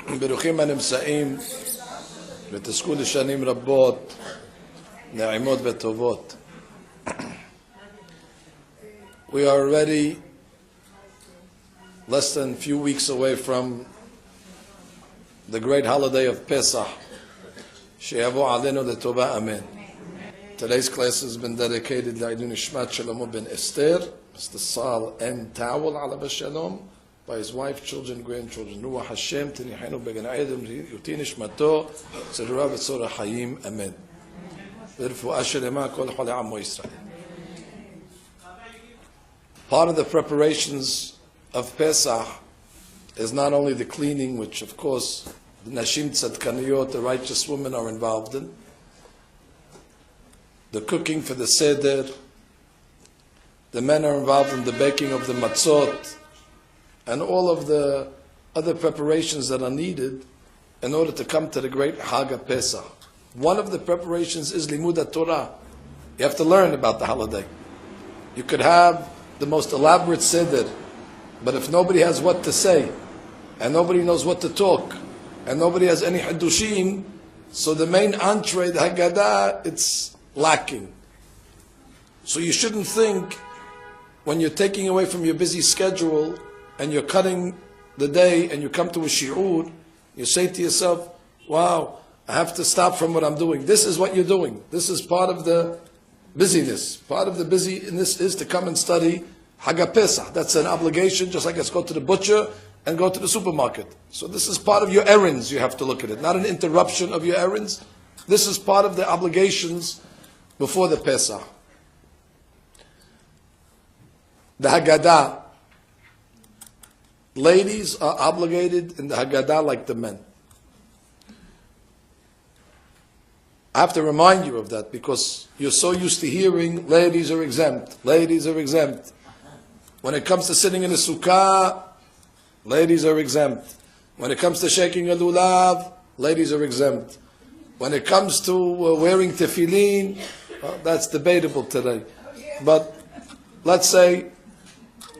ברוכים הנמצאים ותזכו לשנים רבות, נעימות וטובות. We are already less than a few weeks away from the great holiday of Pesach. שיבוא עלינו לטובה, amen. Today's class has been dedicated לעילוי נשמת שלמה ben Esther, Mr. Sal and Towel עליו השלום, by his wife, children, grandchildren. Ruach Hashem, Tinihenu Began Adam, Yuti Nishmato, Tzedura V'tzora Hayim, amen. V'rfu'ah shelema kol chole Amo Yisrael. Part of the preparations of Pesach is not only the cleaning, which of course the Nashim Tzadkaniyot, the righteous women, are involved in, the cooking for the Seder, the men are involved in the baking of the matzot, and all of the other preparations that are needed in order to come to the great Chag of Pesach. One of the preparations is Limud Torah. You have to learn about the holiday. You could have the most elaborate Seder, but if nobody has what to say, and nobody knows what to talk, and nobody has any Hidushim, so the main entree, the Haggadah, it's lacking. So you shouldn't think, when you're taking away from your busy schedule, and you're cutting the day, and you come to a shi'ur, you say to yourself, wow, I have to stop from what I'm doing. This is what you're doing. This is part of the busyness. Part of the busyness is to come and study Hag Pesach. That's an obligation, just like it's go to the butcher and go to the supermarket. So this is part of your errands, you have to look at it. Not an interruption of your errands. This is part of the obligations before the Pesach. The Haggadah. Ladies are obligated in the Haggadah like the men. I have to remind you of that because you're so used to hearing ladies are exempt, ladies are exempt. When it comes to sitting in a sukkah, ladies are exempt. When it comes to shaking a lulav, ladies are exempt. When it comes to wearing tefillin, well, that's debatable today. But let's say,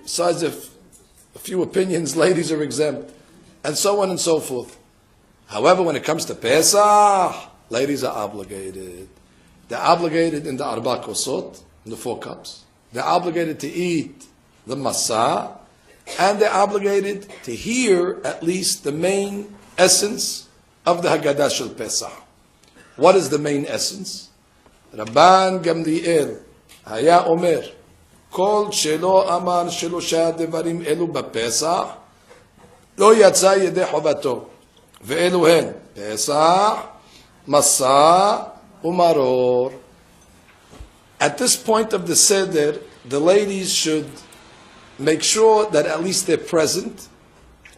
besides if a few opinions, ladies are exempt, and so on and so forth. However, when it comes to Pesach, ladies are obligated. They're obligated in the Arba Kosot, in the 4 cups. They're obligated to eat the Masa, and they're obligated to hear at least the main essence of the Haggadah Shel Pesach. What is the main essence? Rabban Gamliel Haya Omer, כל שלא אמר שלושה דברים אלו בפסח, לא יצא ידי חובתו. ואלו הן פסח, מסע ומרור. At this point of the Seder, the ladies should make sure that at least they're present,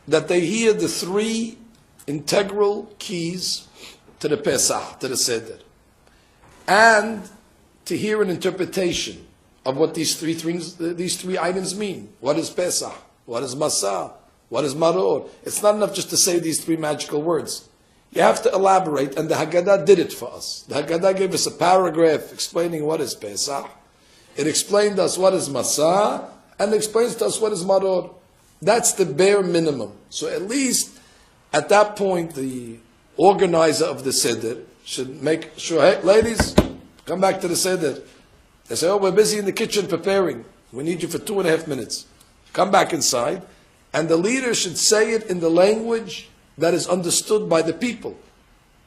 that they hear the 3 integral keys to the Pesach, to the Seder, and to hear an interpretation of what these 3 items mean. What is Pesach? What is Masa? What is Maror? It's not enough just to say these 3 magical words. You have to elaborate, and the Haggadah did it for us. The Haggadah gave us a paragraph explaining what is Pesach. It explained to us what is Masa, and explains to us what is Maror. That's the bare minimum. So at least at that point, the organizer of the Seder should make sure, hey, ladies, come back to the Seder. They say, oh, we're busy in the kitchen preparing. We need you for 2.5 minutes. Come back inside. And the leader should say it in the language that is understood by the people.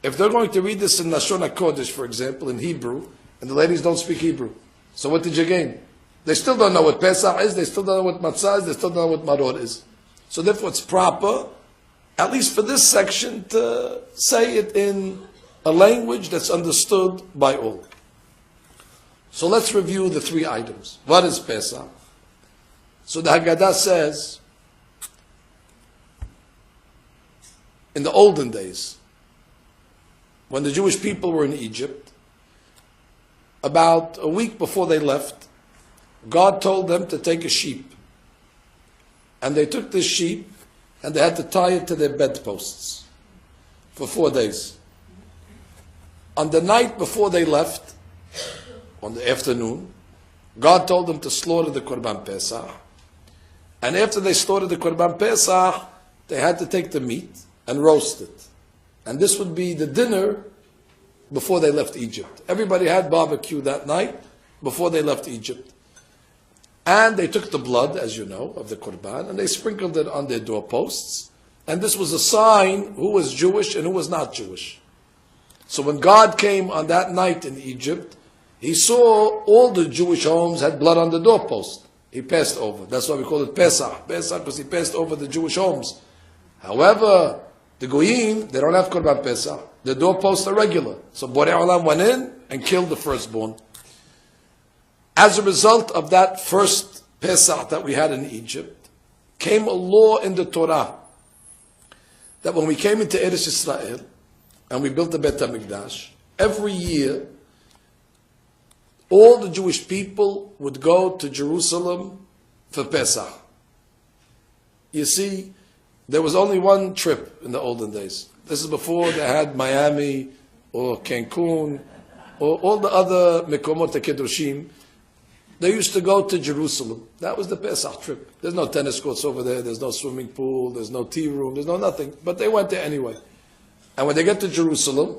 If they're going to read this in Lashon HaKodesh, for example, in Hebrew, and the ladies don't speak Hebrew, so what did you gain? They still don't know what Pesach is, they still don't know what Matzah is, they still don't know what Maror is. So therefore it's proper, at least for this section, to say it in a language that's understood by all. So let's review the 3 items. What is Pesach? So the Haggadah says, in the olden days, when the Jewish people were in Egypt, about a week before they left, God told them to take a sheep. And they took this sheep and they had to tie it to their bedposts for 4 days. On the night before they left, on the afternoon, God told them to slaughter the Korban Pesach. And after they slaughtered the Korban Pesach, they had to take the meat and roast it. And this would be the dinner before they left Egypt. Everybody had barbecue that night before they left Egypt. And they took the blood, as you know, of the Qurban, and they sprinkled it on their doorposts. And this was a sign who was Jewish and who was not Jewish. So when God came on that night in Egypt, He saw all the Jewish homes had blood on the doorpost. He passed over. That's why we call it Pesach. Pesach because He passed over the Jewish homes. However, the Goyim, they don't have Qurban Pesach. The doorposts are regular. So Borei Olam went in and killed the firstborn. As a result of that first Pesach that we had in Egypt, came a law in the Torah that when we came into Eretz Yisrael and we built the Bet HaMikdash, every year all the Jewish people would go to Jerusalem for Pesach. You see, there was only one trip in the olden days. This is before they had Miami or Cancun or all the other Mekomot HaKedoshim. They used to go to Jerusalem. That was the Pesach trip. There's no tennis courts over there. There's no swimming pool. There's no tea room. There's no nothing. But they went there anyway. And when they get to Jerusalem,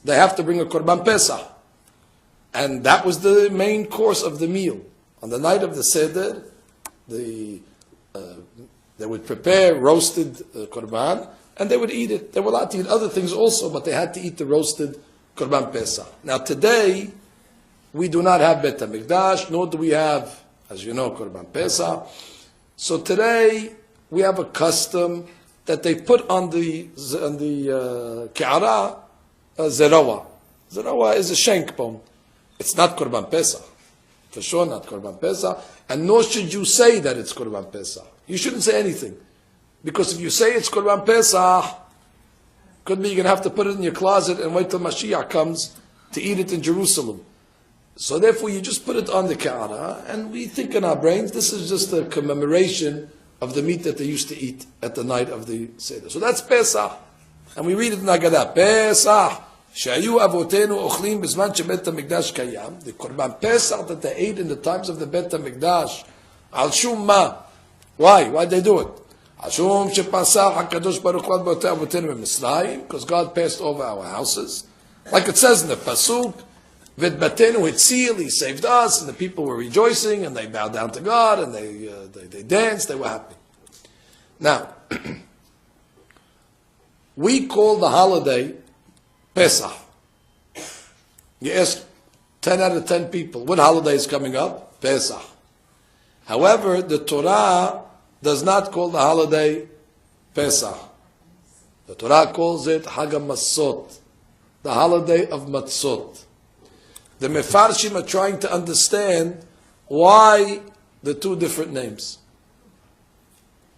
they have to bring a Korban Pesach. And that was the main course of the meal. On the night of the Seder, they would prepare roasted Korban, and they would eat it. They were allowed to eat other things also, but they had to eat the roasted Korban Pesach. Now today, we do not have Bet HaMikdash, nor do we have, as you know, Korban Pesach. So today, we have a custom that they put on the Ki'ara, Zerawa. Zerawa is a shank bone. It's not Korban Pesach. For sure not Korban Pesach. And nor should you say that it's Korban Pesach. You shouldn't say anything. Because if you say it's Korban Pesach, could be you're going to have to put it in your closet and wait till Mashiach comes to eat it in Jerusalem. So therefore you just put it on the Ka'ara, and we think in our brains, this is just a commemoration of the meat that they used to eat at the night of the Seder. So that's Pesach. And we read it in Haggadah. Pesach. Shayu avotenu ochlim b'zman shebet HaMikdash kayam. The Korban Pesach that they ate in the times of the Bet HaMikdash. Al shum ma. Why? Why'd they do it? Al shum shepasach HaKadosh Baruch Hu b'otei avotenu b'Mitzrayim. Because God passed over our houses. Like it says in the Pasuk, V'etbatenu hitzil, He saved us, and the people were rejoicing, and they bowed down to God, and they danced, they were happy. Now, we call the holiday Pesach. You ask 10 out of 10 people, what holiday is coming up? Pesach. However, the Torah does not call the holiday Pesach. The Torah calls it Hag HaMatzot, the holiday of Matzot. The Mefarshim are trying to understand why the two different names.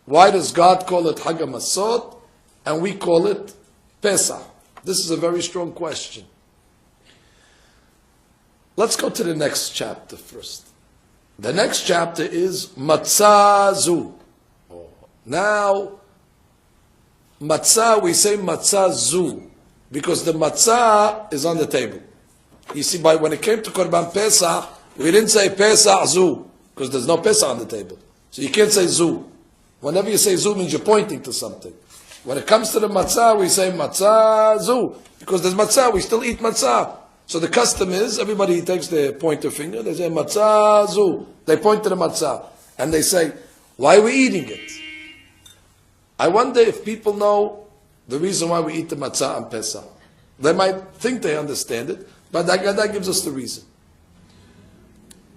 Why does God call it Hag HaMatzot and we call it Pesach? This is a very strong question. Let's go to the next chapter first. The next chapter is Matzah Zu. Now, Matzah, we say Matzah Zu because the Matzah is on the table. You see, when it came to Korban Pesach, we didn't say Pesach Zu, because there's no Pesach on the table. So you can't say Zu. Whenever you say Zu, means you're pointing to something. When it comes to the Matzah, we say Matzah Zu, because there's Matzah, we still eat Matzah. So the custom is, everybody takes their pointer finger, they say Matzah Zu. They point to the Matzah, and they say, why are we eating it? I wonder if people know the reason why we eat the Matzah on Pesach. They might think they understand it, but that gives us the reason.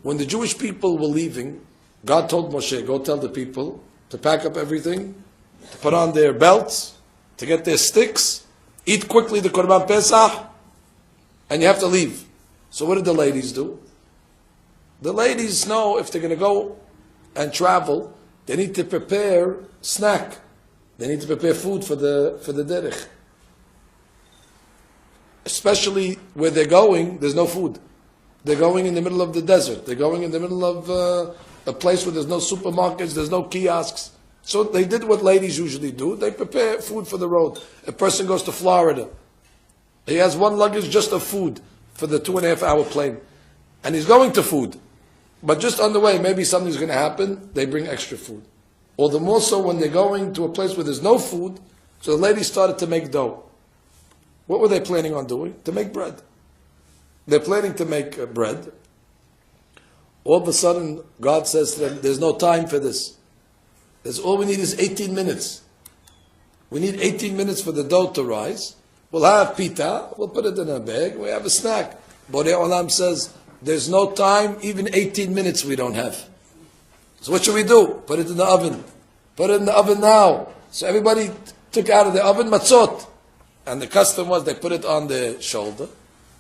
When the Jewish people were leaving, God told Moshe, go tell the people to pack up everything, to put on their belts, to get their sticks, eat quickly the Korban Pesach, and you have to leave. So what did the ladies do? The ladies know if they're going to go and travel, they need to prepare snack. They need to prepare food for the derech. Especially where they're going, there's no food. They're going in the middle of the desert. They're going in the middle of a place where there's no supermarkets, there's no kiosks. So they did what ladies usually do. They prepare food for the road. A person goes to Florida. He has one luggage just of food for the 2.5 hour plane. And he's going to food. But just on the way, maybe something's going to happen, they bring extra food. Or the more so when they're going to a place where there's no food, So the ladies started to make dough. What were they planning on doing? To make bread. They're planning to make bread. All of a sudden, God says to them, there's no time for this. All we need is 18 minutes. We need 18 minutes for the dough to rise. We'll have pita, we'll put it in a bag, we have a snack. Borei Olam says, there's no time, even 18 minutes we don't have. So what should we do? Put it in the oven. Put it in the oven now. So everybody took out of the oven matzot. And the custom was they put it on the shoulder.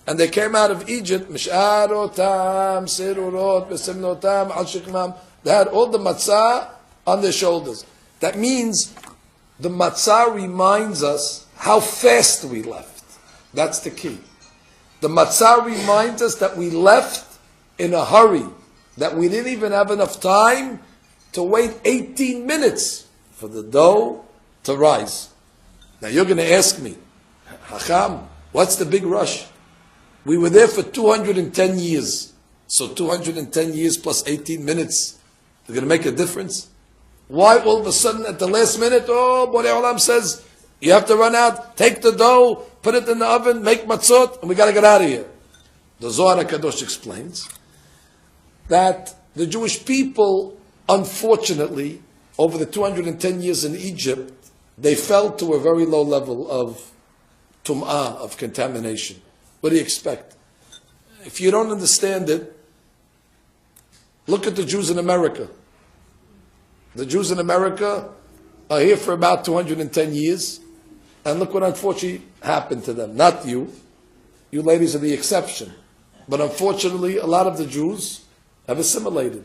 And they came out of Egypt, mish'arotam, sirurot, besimnotam, al shikmam. They had all the matzah on their shoulders. That means the matzah reminds us how fast we left. That's the key. The matzah reminds us that we left in a hurry, that we didn't even have enough time to wait 18 minutes for the dough to rise. Now you're going to ask me, Hacham, what's the big rush? We were there for 210 years. So 210 years plus 18 minutes, they're going to make a difference? Why all of a sudden at the last minute, Borei Olam says, you have to run out, take the dough, put it in the oven, make matzot, and we got to get out of here. The Zohar HaKadosh explains that the Jewish people, unfortunately, over the 210 years in Egypt, they fell to a very low level of tum'ah, of contamination. What do you expect? If you don't understand it, look at the Jews in America. The Jews in America are here for about 210 years, and look what unfortunately happened to them. Not you. You ladies are the exception. But unfortunately, a lot of the Jews have assimilated.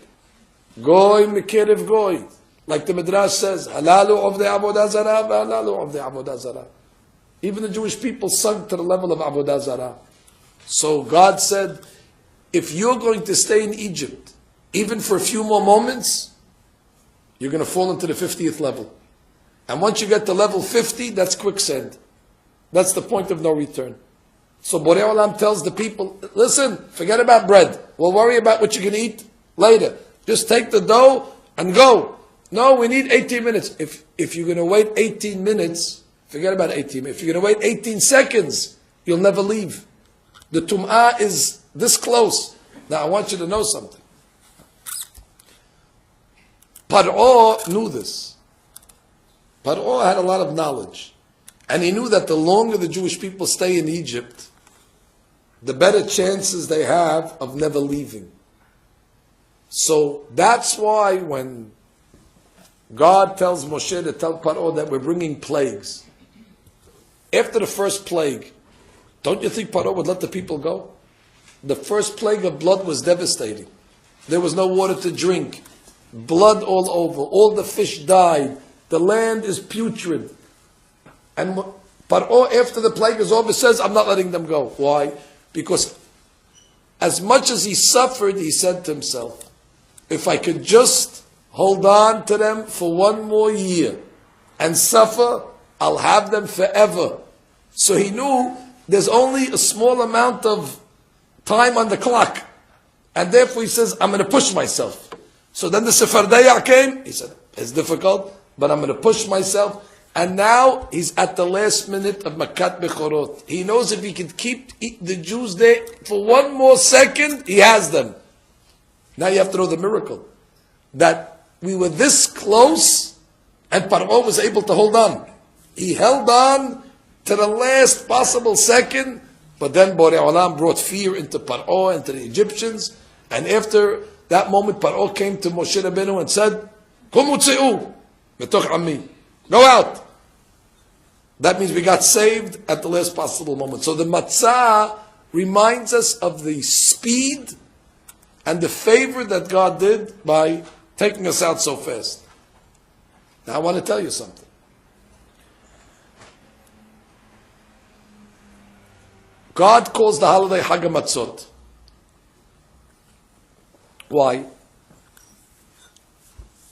Goy mikiriv goy. Like the Midrash says, halalu of the avodah zarah, halalu of the avodah zarah. Even the Jewish people sunk to the level of avodah zarah. So God said, if you're going to stay in Egypt, even for a few more moments, you're going to fall into the 50th level. And once you get to level 50, that's quicksand. That's the point of no return. So Borei Olam tells the people, listen, forget about bread. We'll worry about what you can eat later. Just take the dough and go. No, we need 18 minutes. If you're going to wait 18 minutes, forget about 18 minutes. If you're going to wait 18 seconds, you'll never leave. The tum'ah is this close. Now I want you to know something. Paro knew this. Paro had a lot of knowledge. And he knew that the longer the Jewish people stay in Egypt, the better chances they have of never leaving. So that's why when God tells Moshe to tell Paro that we're bringing plagues, after the first plague, don't you think Paro would let the people go? The first plague of blood was devastating. There was no water to drink. Blood all over. All the fish died. The land is putrid. And Paro, after the plague is over, says, I'm not letting them go. Why? Because as much as he suffered, he said to himself, if I could just hold on to them for one more year and suffer, I'll have them forever. So he knew there's only a small amount of time on the clock. And therefore he says, I'm going to push myself. So then the Sefardaya came. He said, it's difficult, but I'm going to push myself. And now he's at the last minute of Makat Bechorot. He knows if he could keep the Jews there for one more second, he has them. Now you have to know the miracle. That we were this close and Paro was able to hold on. He held on to the last possible second, but then Borei Olam brought fear into Paro and to the Egyptians. And after that moment, Paro came to Moshe Rabbeinu and said, Kum utzi'u metoch ammi. Go out. That means we got saved at the last possible moment. So the matzah reminds us of the speed and the favor that God did by taking us out so fast. Now I want to tell you something. God calls the holiday Hag HaMatzot. Why?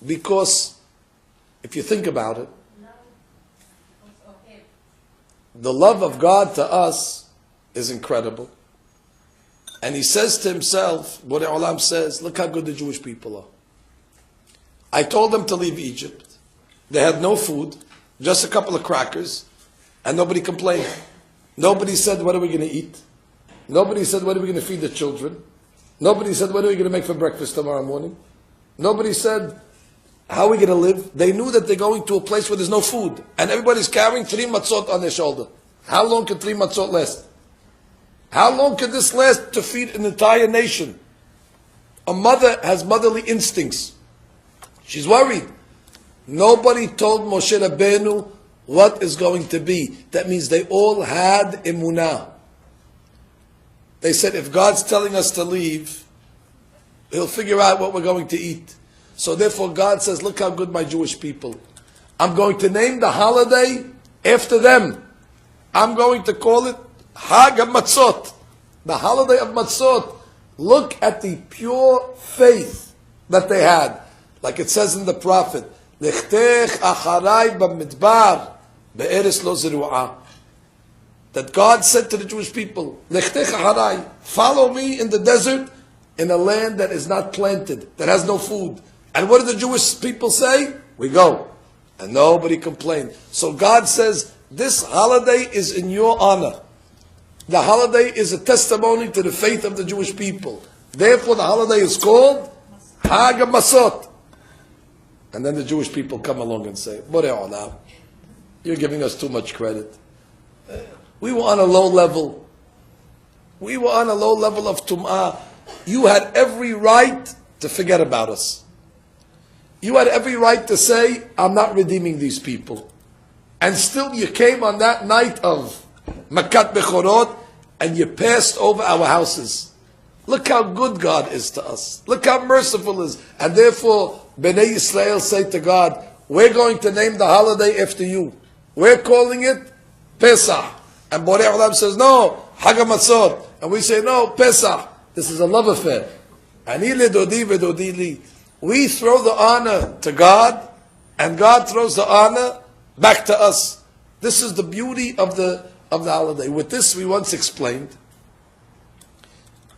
Because if you think about it, the love of God to us is incredible. And he says to himself, Borei Olam says, look how good the Jewish people are. I told them to leave Egypt. They had no food. just a couple of crackers, and nobody complained. Nobody said, what are we going to eat? Nobody said, what are we going to feed the children? Nobody said, what are we going to make for breakfast tomorrow morning? Nobody said, how are we going to live? They knew that they're going to a place where there's no food, and everybody's carrying 3 matzot on their shoulder. How long can 3 matzot last? How long can this last to feed an entire nation? A mother has motherly instincts. She's worried. Nobody told Moshe Rabbeinu what is going to be. That means they all had emunah. They said, if God's telling us to leave, He'll figure out what we're going to eat. So therefore God says, look how good my Jewish people. I'm going to name the holiday after them. I'm going to call it Hag HaMatzot, the holiday of Matzot. Look at the pure faith that they had. Like it says in the prophet, Lechtech acharai b'midbar be'eres lo zeru'ah. That God said to the Jewish people, Lechtech acharai, follow me in the desert, in a land that is not planted, that has no food. And what did the Jewish people say? We go. And nobody complained. So God says, this holiday is in your honor. The holiday is a testimony to the faith of the Jewish people. Therefore the holiday is called Hag HaMasot. And then the Jewish people come along and say, Borei Olam, you're giving us too much credit. We were on a low level. We were on a low level of Tum'ah. You had every right to forget about us. You had every right to say, I'm not redeeming these people. And still you came on that night of Makat Bechorot, and you passed over our houses. Look how good God is to us. Look how merciful He is. And therefore, Bnei Yisrael say to God, we're going to name the holiday after you. We're calling it Pesach. And Borei Olam says, no, Hag HaMatzot. And we say, no, Pesach. This is a love affair. Ani ledodi vedodi li. We throw the honor to God, and God throws the honor back to us. This is the beauty of the holiday. With this, we once explained,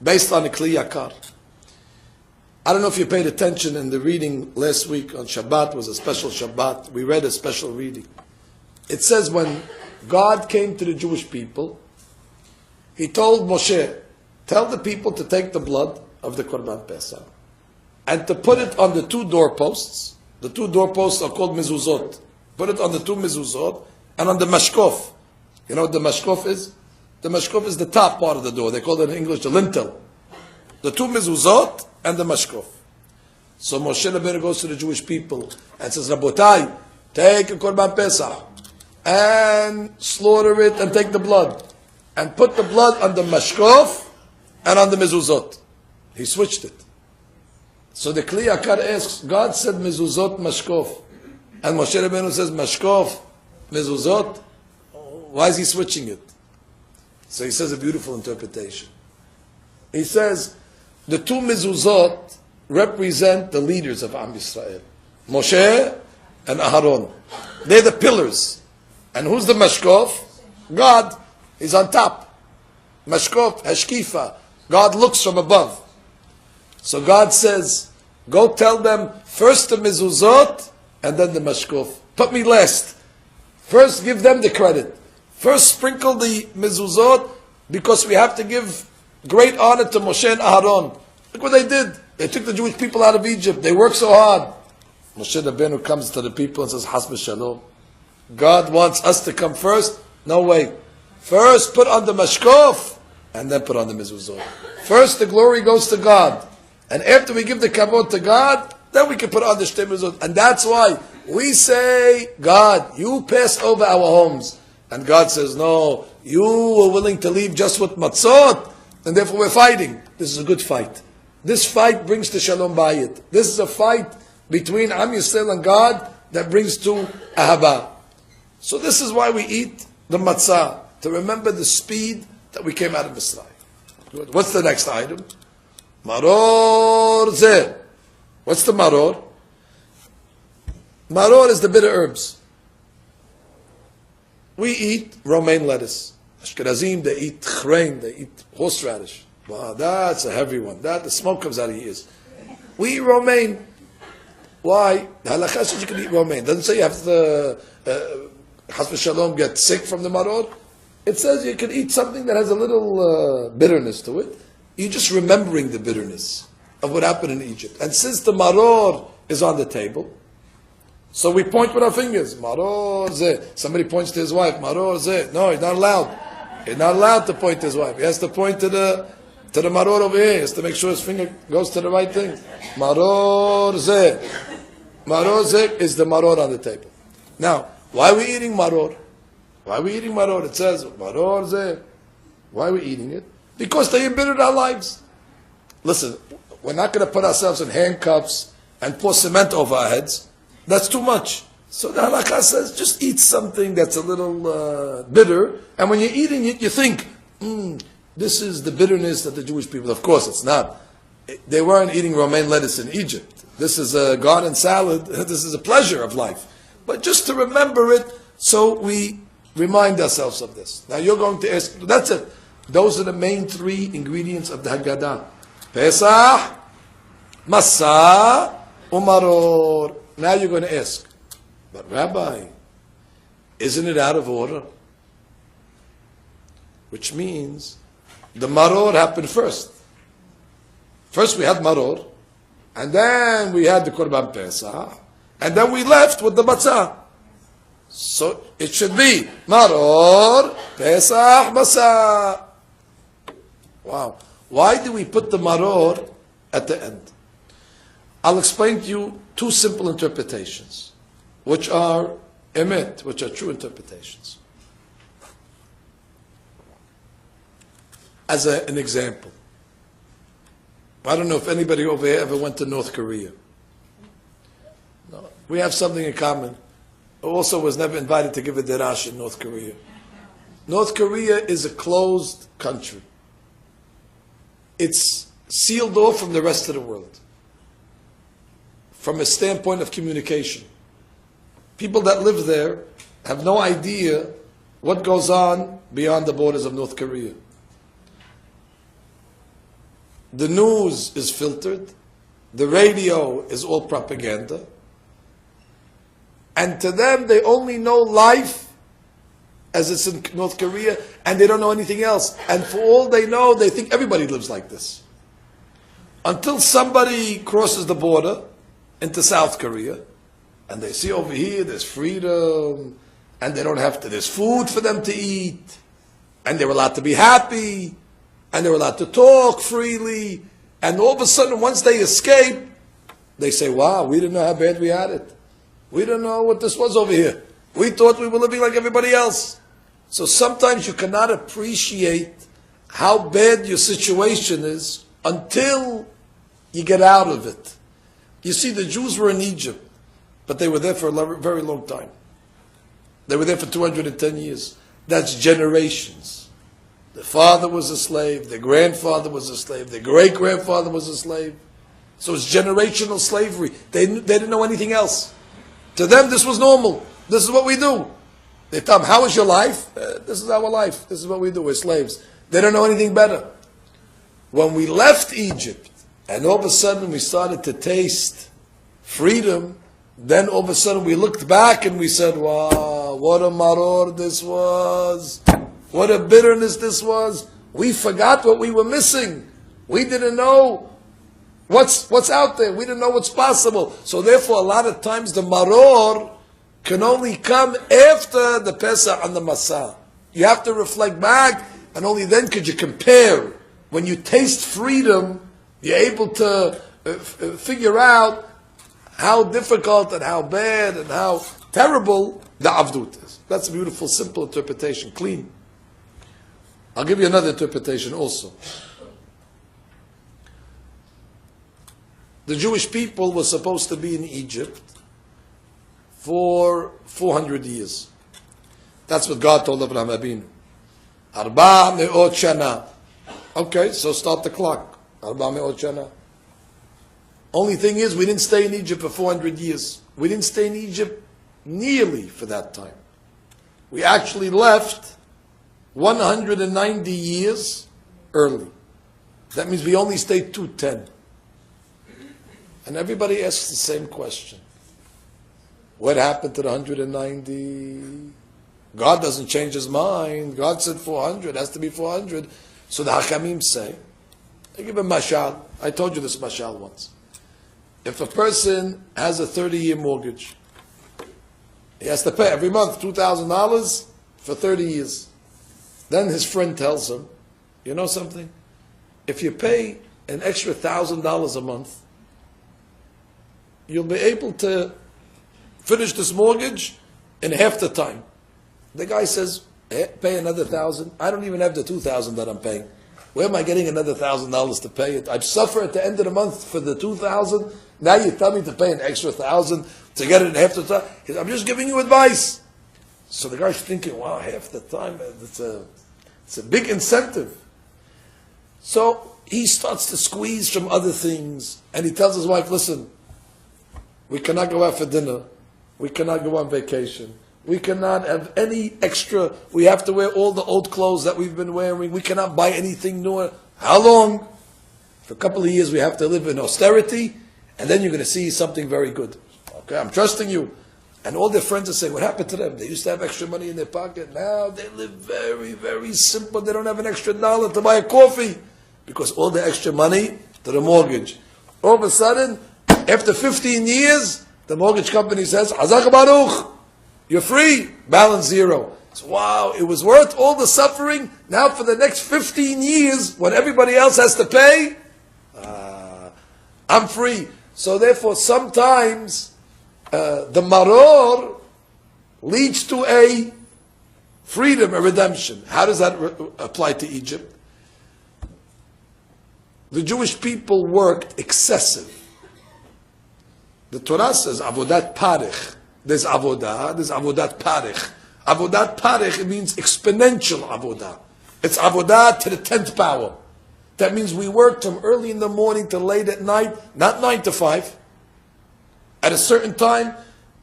based on a Kli Yakar. I don't know if you paid attention in the reading last week on Shabbat, was a special Shabbat. We read a special reading. It says when God came to the Jewish people, He told Moshe, tell the people to take the blood of the Korban Pesach and to put it on the 2 doorposts. The 2 doorposts are called mezuzot. Put it on the 2 mezuzot and on the mashkof. You know what the mashkof is? The mashkof is the top part of the door. They call it in English the lintel. The 2 mezuzot and the mashkof. So Moshe Rabbeinu goes to the Jewish people and says, Rabotai, take a Korban Pesach and slaughter it and take the blood. And put the blood on the mashkof and on the mezuzot. He switched it. So the Kli Yakar asks, God said mezuzot mashkof. And Moshe Rabbeinu says mashkof, mezuzot. Why is he switching it? So he says a beautiful interpretation. He says, the 2 mezuzot represent the leaders of Am Yisrael. Moshe and Aharon. They're the pillars. And who's the mashkof? God. He's on top. Mashkof, hashkifa. God looks from above. So God says, go tell them first the mezuzot and then the mashkof. Put me last. First give them the credit. First sprinkle the mezuzot because we have to give great honor to Moshe and Aharon. Look what they did. They took the Jewish people out of Egypt. They worked so hard. Moshe Rabbeinu comes to the people and says, Hasbe Shalom. God wants us to come first? No way. First put on the mashkof and then put on the mezuzot. First the glory goes to God. And after we give the kavod to God, then we can put on the shtei mezuzot. And that's why we say, God, you passed over our homes. And God says, no, you were willing to leave just with matzot, and therefore we're fighting. This is a good fight. This fight brings to Shalom Bayit. This is a fight between Am Yisrael and God that brings to Ahaba. So this is why we eat the matzah, to remember the speed that we came out of Mitzrayim. Good. What's the next item? Maror zeh. What's the maror? Maror is the bitter herbs. We eat romaine lettuce. Ashkenazim, they eat chrein, they eat horseradish. Wow, that's a heavy one. The smoke comes out of your ears. We eat romaine. Why? The halakha says you can eat romaine. Doesn't say you have to chas v'shalom, get sick from the maror, it says you can eat something that has a little bitterness to it. You're just remembering the bitterness of what happened in Egypt. And since the maror is on the table, so we point with our fingers. Maror zeh. Somebody points to his wife. Maror zeh. No, he's not allowed. He's not allowed to point to his wife. He has to point to the maror over here. He has to make sure his finger goes to the right thing. Maror zeh. Maror zeh is the maror on the table. Now, why are we eating maror? Why are we eating maror? It says maror zeh. Why are we eating it? Because they embittered our lives. Listen, we're not going to put ourselves in handcuffs and pour cement over our heads. That's too much. So the halakha says, just eat something that's a little bitter, and when you're eating it, you think, this is the bitterness that the Jewish people. Of course, it's not. They weren't eating romaine lettuce in Egypt. This is a garden salad. This is a pleasure of life. But just to remember it, so we remind ourselves of this. Now you're going to ask, that's it. Those are the main three ingredients of the Haggadah. Pesach, Masa, Umaror. Now you're going to ask, but Rabbi, isn't it out of order? Which means the maror happened first. First we had maror, and then we had the Korban Pesach, and then we left with the matzah. So it should be maror, Pesach, Masa. Wow. Why do we put the maror at the end? I'll explain to you two simple interpretations, which are emet, which are true interpretations. As an example, I don't know if anybody over here ever went to North Korea. No, we have something in common. I also was never invited to give a derash in North Korea. North Korea is a closed country. It's sealed off from the rest of the world. From a standpoint of communication. People that live there have no idea what goes on beyond the borders of North Korea. The news is filtered, the radio is all propaganda, and to them they only know life as it's in North Korea, and they don't know anything else. And for all they know, they think everybody lives like this. Until somebody crosses the border into South Korea, and they see over here there's freedom, and they don't have to, there's food for them to eat, and they're allowed to be happy, and they're allowed to talk freely, and all of a sudden once they escape, they say, wow, we didn't know how bad we had it. We didn't know what this was over here. We thought we were living like everybody else. So sometimes you cannot appreciate how bad your situation is until you get out of it. You see, the Jews were in Egypt, but they were there for a very long time. They were there for 210 years. That's generations. The father was a slave, the grandfather was a slave, the great-grandfather was a slave. So it's generational slavery. They didn't know anything else. To them, this was normal. This is what we do. They tell them, how is your life? This is our life. This is what we do. We're slaves. They don't know anything better. When we left Egypt, and all of a sudden we started to taste freedom, then all of a sudden we looked back and we said, wow, what a maror this was. What a bitterness this was. We forgot what we were missing. We didn't know what's out there. We didn't know what's possible. So therefore, a lot of times the maror can only come after the Pesach and the Masa. You have to reflect back, and only then could you compare. When you taste freedom, you're able to figure out how difficult and how bad and how terrible the avdut is. That's a beautiful, simple interpretation, clean. I'll give you another interpretation also. The Jewish people were supposed to be in Egypt for 400 years. That's what God told Abraham Abinu. Arba me'ot shana. Okay, so start the clock. Arba me'ot shana. Only thing is, we didn't stay in Egypt for 400 years. We didn't stay in Egypt nearly for that time. We actually left 190 years early. That means we only stayed 210. And everybody asks the same question. What happened to the 190? God doesn't change his mind. God said 400, it has to be 400. So the Hakamim say, I give a mashal. I told you this mashal once. If a person has a 30-year mortgage, he has to pay every month $2,000 for 30 years. Then his friend tells him, you know something? If you pay an extra $1,000 a month, you'll be able to finish this mortgage in half the time. The guy says, pay another 1,000. I don't even have the 2,000 that I'm paying. Where am I getting another $1,000 to pay it? I suffer at the end of the month for the 2,000. Now you tell me to pay an extra 1,000 to get it in half the time. He says, I'm just giving you advice. So the guy's thinking, wow, half the time, it's a big incentive. So he starts to squeeze from other things, and he tells his wife, listen, we cannot go out for dinner. We cannot go on vacation. We cannot have any extra. We have to wear all the old clothes that we've been wearing. We cannot buy anything new. How long? For a couple of years we have to live in austerity, and then you're going to see something very good. Okay, I'm trusting you. And all their friends are saying, what happened to them? They used to have extra money in their pocket. Now they live very, very simple. They don't have an extra $1 to buy a coffee because all the extra money to the mortgage. All of a sudden, after 15 years, the mortgage company says, Hazak Baruch, you're free, balance zero. So, wow, it was worth all the suffering. Now for the next 15 years, when everybody else has to pay, I'm free. So therefore, sometimes the maror leads to a freedom, a redemption. How does that apply to Egypt? The Jewish people worked excessive. The Torah says, avodat parich. There's avodat parich. Avodat parich, it means exponential avodah. It's avodah to the 10th power. That means we worked from early in the morning to late at night, not 9 to 5, at a certain time,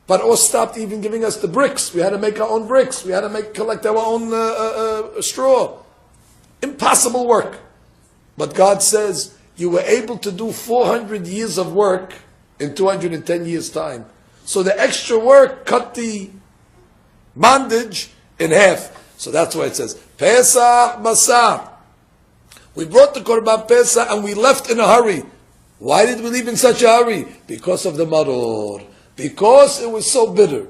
but all stopped even giving us the bricks. We had to make our own bricks. We had to collect our own straw. Impossible work. But God says, you were able to do 400 years of work in 210 years' time. So the extra work cut the bondage in half. So that's why it says, Pesach Masah. We brought the Korban Pesach and we left in a hurry. Why did we leave in such a hurry? Because of the maror. Because it was so bitter.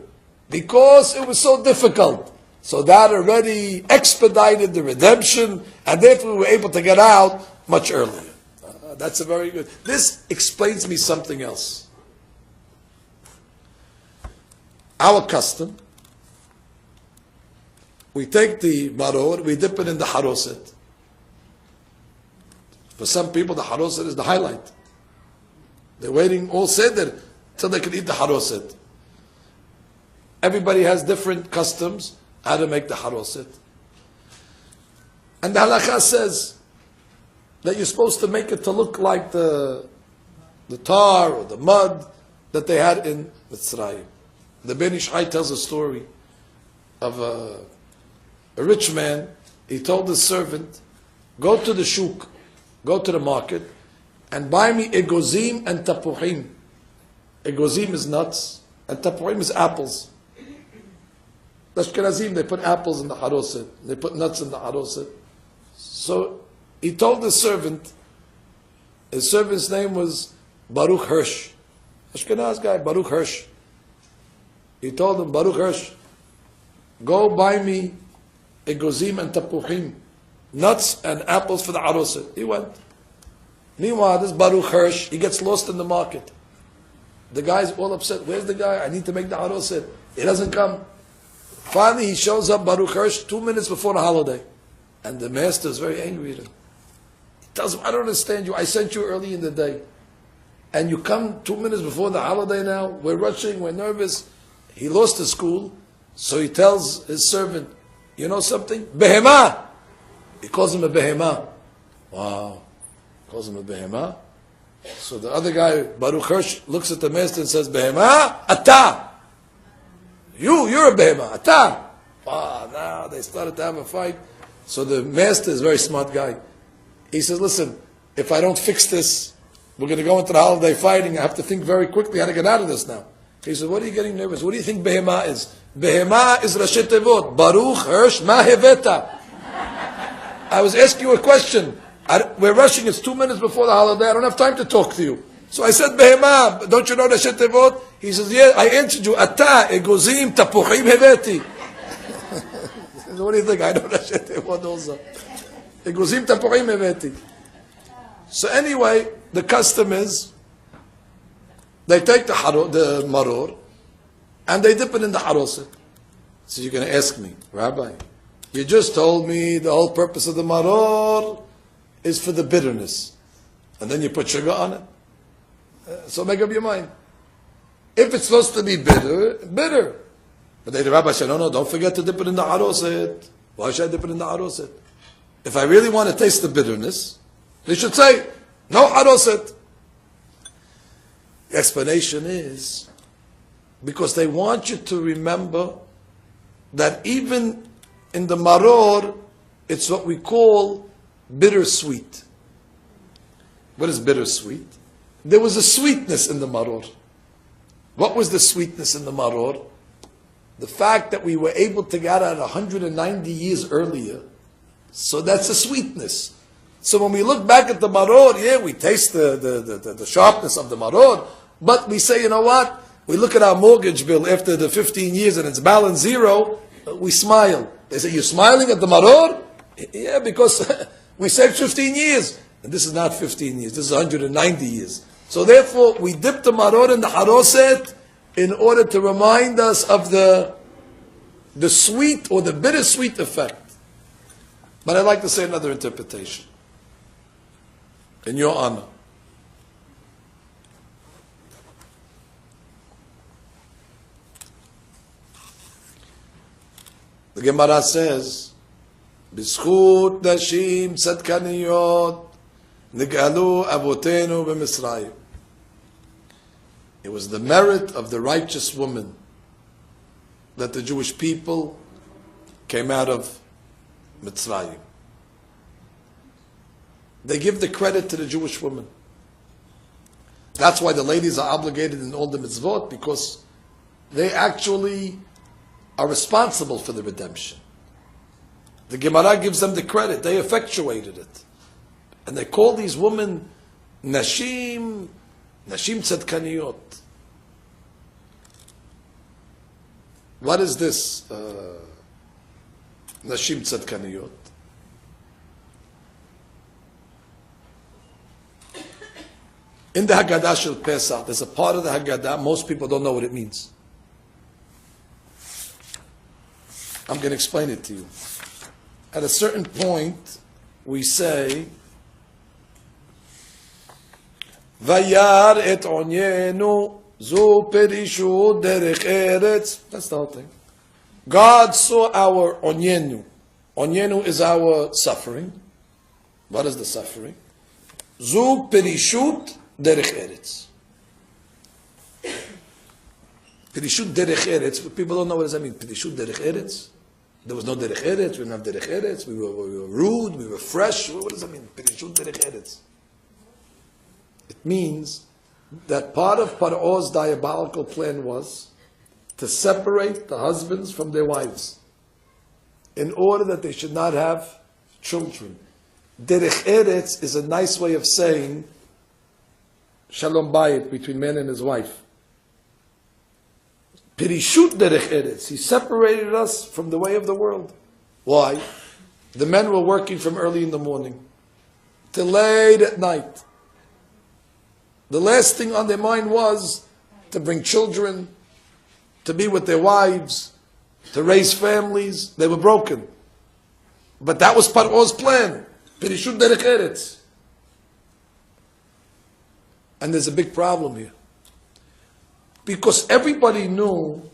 Because it was so difficult. So that already expedited the redemption, and therefore we were able to get out much earlier. That's a very good. This explains me something else. Our custom, we take the maror, we dip it in the haroset. For some people, the haroset is the highlight. They're waiting all seder till they can eat the haroset. Everybody has different customs how to make the haroset. And the halakha says that you're supposed to make it to look like the tar or the mud that they had in Mitzrayim. The Ben Ish Chai tells a story of a rich man. He told his servant, go to the shuk, go to the market, and buy me egozim and tapuhim. Egozim is nuts, and tapuhim is apples. The Ashkenazim, they put apples in the haroset, they put nuts in the haroset. So he told his servant's name was Baruch Hirsch. Ashkenaz guy, Baruch Hirsch. He told him, Baruch Hirsch, go buy me egozim and tapuhim, nuts and apples for the haroset. He went. Meanwhile, this Baruch Hirsch, he gets lost in the market. The guy's all upset. Where's the guy? I need to make the haroset. He doesn't come. Finally, he shows up, Baruch Hirsch, 2 minutes before the holiday. And the master is very angry at him. He tells him, I don't understand you. I sent you early in the day. And you come 2 minutes before the holiday now. We're rushing, we're nervous. He lost his school. So he tells his servant, you know something? Behemah! He calls him a behemah. Wow. Calls him a behemah. So the other guy, Baruch Hirsch, looks at the master and says, Behemah, ata. You're a behemah, ata. Wow, now they started to have a fight. So the master is a very smart guy. He says, listen, if I don't fix this, we're going to go into the holiday fighting. I have to think very quickly how to get out of this now. He said, what are you getting nervous? What do you think Behema is? Behema is Rashi Tevot. Baruch Hirsch Ma Heveta. I was asking you a question. We're rushing, it's 2 minutes before the holiday, I don't have time to talk to you. So I said, Behema, don't you know Rashi Tevot? He says, yeah, I answered you, Ata, Egozim, Tapuchim, Heveti. What do you think? I know Rashi Tevot also. Egozim, Tapuchim, Heveti. So anyway, the custom is, they take the maror, and they dip it in the haroset. So you're going to ask me, Rabbi, you just told me the whole purpose of the maror is for the bitterness. And then you put sugar on it. So make up your mind. If it's supposed to be bitter, bitter. But the Rabbi said, no, don't forget to dip it in the haroset. Why should I dip it in the haroset? If I really want to taste the bitterness, they should say, no haroset. The explanation is because they want you to remember that even in the maror, it's what we call bittersweet. What is bittersweet? There was a sweetness in the maror. What was the sweetness in the maror? The fact that we were able to get out 190 years earlier. So that's a sweetness. So when we look back at the maror, yeah, we taste the sharpness of the maror, but we say, you know what? We look at our mortgage bill after the 15 years and it's balance zero, we smile. They say, you're smiling at the maror? Yeah, because we saved 15 years. And this is not 15 years, this is 190 years. So therefore, we dip the maror in the haroset in order to remind us of the sweet or the bittersweet effect. But I'd like to say another interpretation. In your honor. The Gemara says, "B'zchut nashim tzadkaniyot nigalu avotenu b'Mitzrayim." It was the merit of the righteous woman that the Jewish people came out of Mitzrayim. They give the credit to the Jewish woman. That's why the ladies are obligated in all the mitzvot, because they actually are responsible for the redemption. The Gemara gives them the credit. They effectuated it. And they call these women Nashim Tzadkaniyot. What is this Nashim Tzadkaniyot? In the Haggadah Shel Pesach, there's a part of the Haggadah, most people don't know what it means. I'm going to explain it to you. At a certain point, we say, Vayar et onyenu zu perishu derech eretz. That's the whole thing. God saw our onyenu. Onyenu is our suffering. What is the suffering? Zu perishut derech eretz. Perishut derech eretz. People don't know what does that mean. Perishut derech eretz. There was no derech eretz. We didn't have derech eretz. We were rude. We were fresh. What does that mean? Perishut derech eretz. It means that part of Paro's diabolical plan was to separate the husbands from their wives in order that they should not have children. Derech eretz is a nice way of saying shalom bayit, between man and his wife. Pirishut derech eretz. He separated us from the way of the world. Why? The men were working from early in the morning till late at night. The last thing on their mind was to bring children, to be with their wives, to raise families. They were broken. But that was Paro's plan. Pirishut derech eretz. And there's a big problem here. Because everybody knew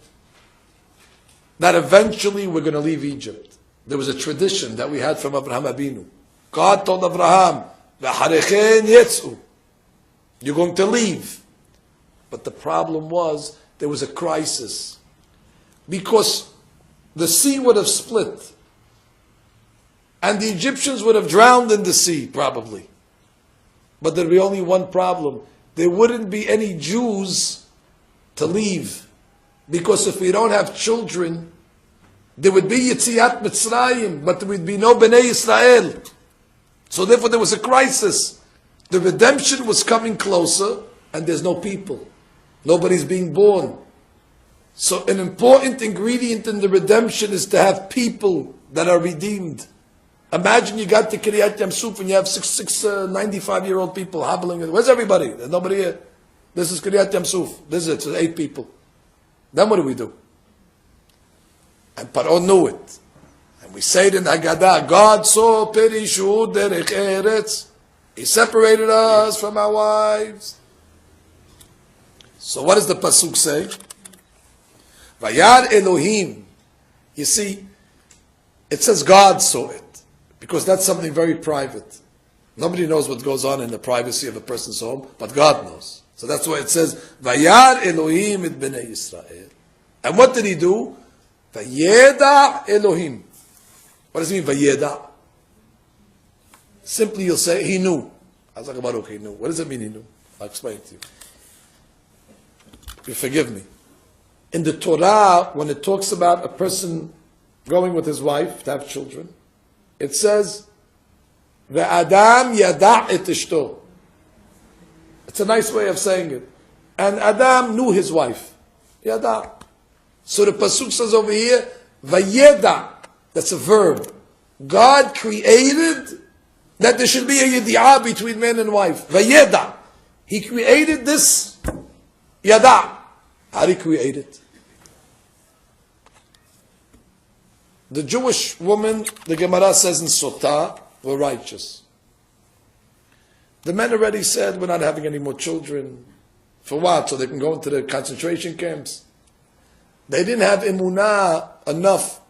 that eventually we're going to leave Egypt. There was a tradition that we had from Abraham Abinu. God told Abraham, "V'harechen yetzu." You're going to leave. But the problem was, there was a crisis. Because the sea would have split. And the Egyptians would have drowned in the sea, probably. But there'd be only one problem. There wouldn't be any Jews to leave. Because if we don't have children, there would be Yetziat Mitzrayim, but there would be no Bnei Israel. So therefore there was a crisis. The redemption was coming closer, and there's no people. Nobody's being born. So an important ingredient in the redemption is to have people that are redeemed. Imagine you got to Kiryat Yamsuf and you have 95-year-old people hobbling. Where's everybody? There's nobody here. This is Kiryat Yamsuf. This is it. So 8 people. Then what do? And Paro knew it. And we say it in Haggadah, God saw Perishu derech eretz. He separated us from our wives. So what does the Pasuk say? Vayar Elohim. You see, it says God saw it. Because that's something very private. Nobody knows what goes on in the privacy of a person's home, but God knows. So that's why it says, Vayar Elohim et bnei Yisrael. And what did he do? Vayeda Elohim. What does it mean, Vayeda? Simply you'll say, he knew. I was like, Baruch, he knew. What does it mean, he knew? I'll explain it to you. You forgive me. In the Torah, when it talks about a person going with his wife to have children, it says, Ve'adam yada' et ishto. It's a nice way of saying it. And Adam knew his wife. Yada. So the Pasuk says over here, Vayeda. That's a verb. God created that there should be a yedi'ah between man and wife. Vayeda. He created this yada. How did he create it? The Jewish woman, the Gemara says in Sotah, were righteous. The men already said, we're not having any more children. For what? So they can go into the concentration camps. They didn't have emunah enough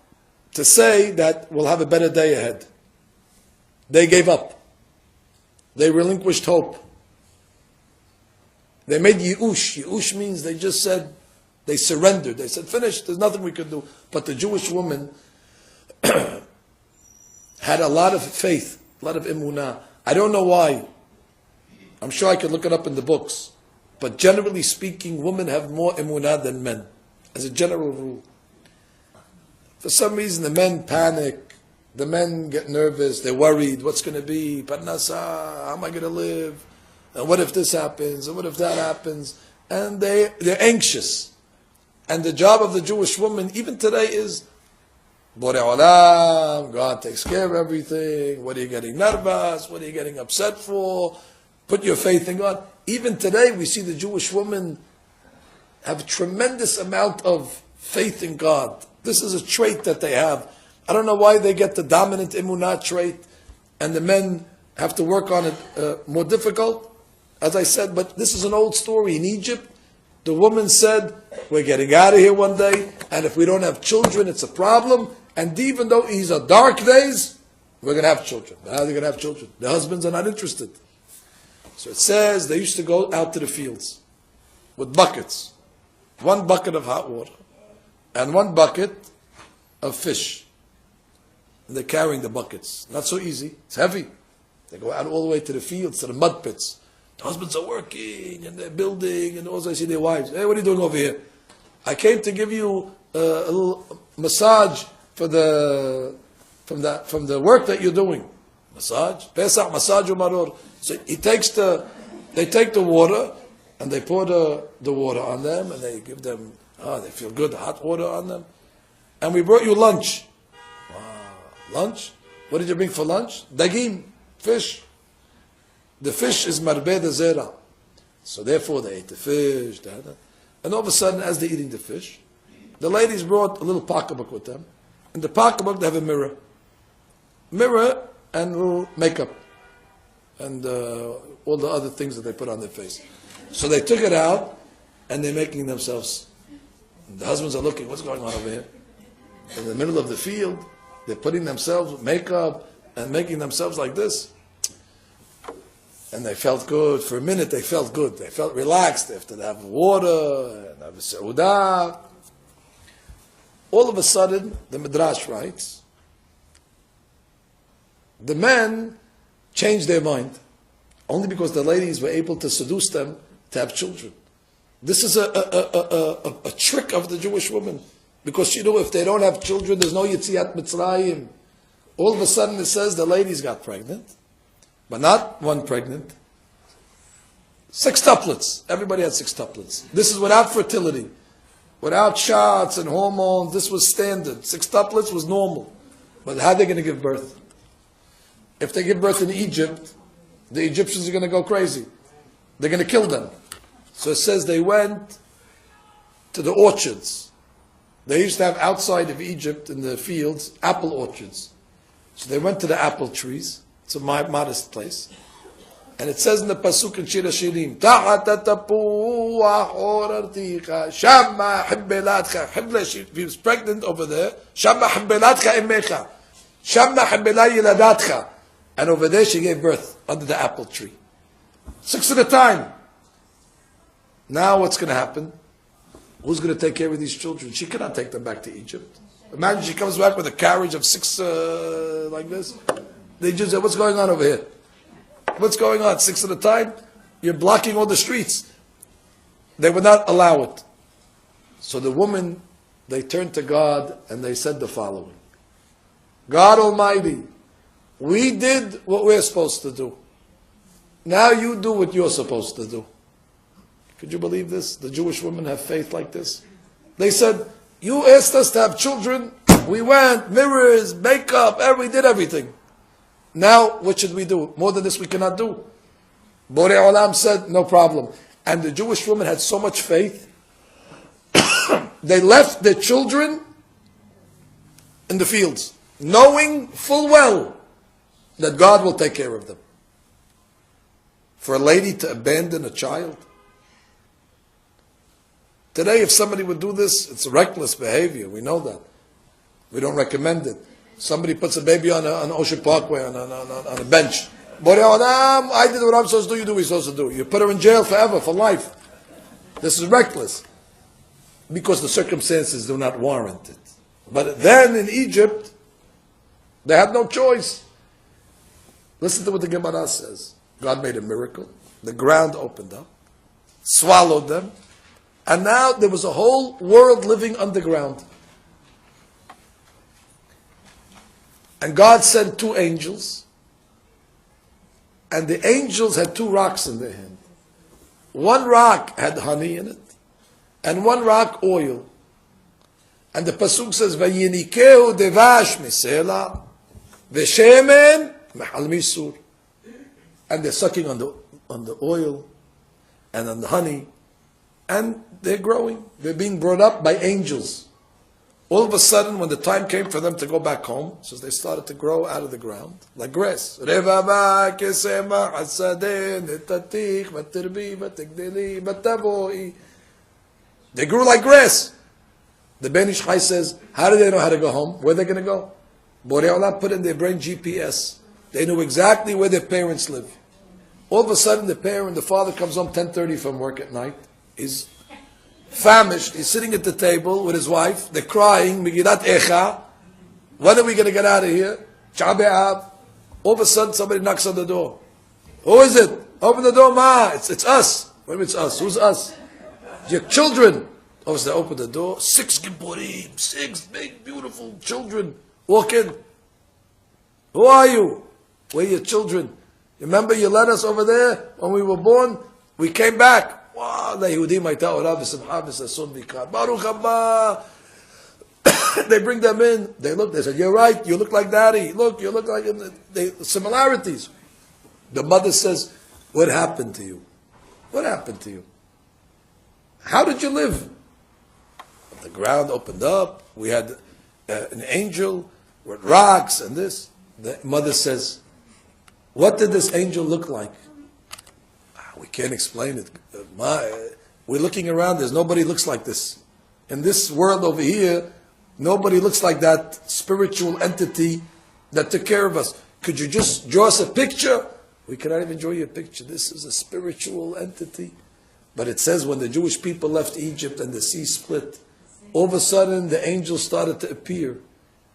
to say that we'll have a better day ahead. They gave up. They relinquished hope. They made yi'ush. Yi'ush means they just said, they surrendered. They said, finish, there's nothing we can do. But the Jewish woman had a lot of faith, a lot of emunah. I don't know why. I'm sure I could look it up in the books. But generally speaking, women have more emunah than men, as a general rule. For some reason, the men panic. The men get nervous. They're worried. What's going to be? Parnasa, how am I going to live? And what if this happens? And what if that happens? And they're anxious. And the job of the Jewish woman, even today, is Borei Olam, God takes care of everything. What are you getting nervous? What are you getting upset for? Put your faith in God. Even today, we see the Jewish women have a tremendous amount of faith in God. This is a trait that they have. I don't know why they get the dominant emunah trait, and the men have to work on it more difficult. As I said, but this is an old story. In Egypt, the woman said, we're getting out of here one day, and if we don't have children, it's a problem. And even though these are dark days, we're going to have children. How are they going to have children? The husbands are not interested. So it says they used to go out to the fields with buckets. 1 bucket of hot water and 1 bucket of fish. And they're carrying the buckets. Not so easy. It's heavy. They go out all the way to the fields, to the mud pits. The husbands are working and they're building, and also I see their wives. Hey, what are you doing over here? I came to give you a little massage from the work that you're doing. Massage? Pesach, massage umaror. So they take the water and they pour the water on them and they give them, they feel good, hot water on them. And we brought you lunch. Wow, lunch? What did you bring for lunch? Dagim, fish. The fish is marbeh de zera. So therefore they ate the fish. And all of a sudden, as they're eating the fish, the ladies brought a little pocketbook with them. In the pocketbook they have a mirror. Mirror and a little makeup. And all the other things that they put on their face. So they took it out and they're making themselves. The husbands are looking, what's going on over here? In the middle of the field, they're putting themselves with makeup and making themselves like this. And they felt good. For a minute they felt good. They felt relaxed after they have water and have a seudah. All of a sudden, the Midrash writes, the men changed their mind. Only because the ladies were able to seduce them to have children. This is a trick of the Jewish woman. Because, if they don't have children, there's no Yetziat Mitzrayim. All of a sudden it says the ladies got pregnant. But not one pregnant. Sextuplets. Everybody had sextuplets. This is without fertility. Without shots and hormones. This was standard. Sextuplets was normal. But how are they going to give birth? If they give birth in Egypt, the Egyptians are going to go crazy. They're going to kill them. So it says they went to the orchards. They used to have outside of Egypt in the fields apple orchards. So they went to the apple trees. It's a modest place. And it says in the Pasuk in Shir HaShirim, Ta'at tapuach orarticha, Shama hibbelatcha, he was pregnant over there, Shama hibbelatcha emecha, Shama hibbela yiladatcha. And over there she gave birth under the apple tree. 6 at a time. Now what's going to happen? Who's going to take care of these children? She cannot take them back to Egypt. Imagine she comes back with a carriage of 6 like this. They just say, what's going on over here? What's going on? 6 at a time? You're blocking all the streets. They would not allow it. So the woman, they turned to God and they said the following. God Almighty, we did what we're supposed to do. Now you do what you're supposed to do. Could you believe this? The Jewish women have faith like this. They said, you asked us to have children. We went, mirrors, makeup, we did everything. Now, what should we do? More than this we cannot do. Borei Olam said, no problem. And the Jewish women had so much faith, they left their children in the fields, knowing full well that God will take care of them. For a lady to abandon a child. Today, if somebody would do this, it's reckless behavior. We know that. We don't recommend it. Somebody puts a baby on Ocean Parkway on a bench. Borei Olam, I did what I'm supposed to do, you do what you're supposed to do. You put her in jail forever, for life. This is reckless. Because the circumstances do not warrant it. But then in Egypt, they had no choice. Listen to what the Gemara says. God made a miracle. The ground opened up, swallowed them, and now there was a whole world living underground. And God sent 2 angels, and the angels had 2 rocks in their hand. One rock had honey in it, and one rock oil. And the Pasuk says, Vayinikehu devash misela, v'shemen mehal misur. And they're sucking on the oil, and on the honey, and they're growing. They're being brought up by angels. All of a sudden, when the time came for them to go back home, so they started to grow out of the ground, like grass. They grew like grass. The Ben Ish Chai says, how do they know how to go home? Where are they going to go? Borei Olam put in their brain GPS. They knew exactly where their parents live. All of a sudden, the father comes home 10:30 from work at night. He's famished. He's sitting at the table with his wife. They're crying. Megillat Echa. When are we going to get out of here? Sha'be'ab. All of a sudden, somebody knocks on the door. Who is it? Open the door, Ma. It's us. What do you mean it's us? Who's us? Your children. Oh, so they open the door. 6 Gibborim. 6 big, beautiful children. Walk in. Who are you? Where are your children? Remember you led us over there when we were born? We came back. Wow, they bring them in. They look. They said, "You're right. You look like Daddy. Look, you look like him." Similarities. The mother says, "What happened to you? What happened to you? How did you live?" The ground opened up. We had an angel with rocks and this. The mother says, "What did this angel look like?" We can't explain it. We're looking around. There's nobody looks like this. In this world over here, nobody looks like that spiritual entity that took care of us. Could you just draw us a picture? We cannot even draw you a picture. This is a spiritual entity. But it says when the Jewish people left Egypt and the sea split, all of a sudden the angels started to appear.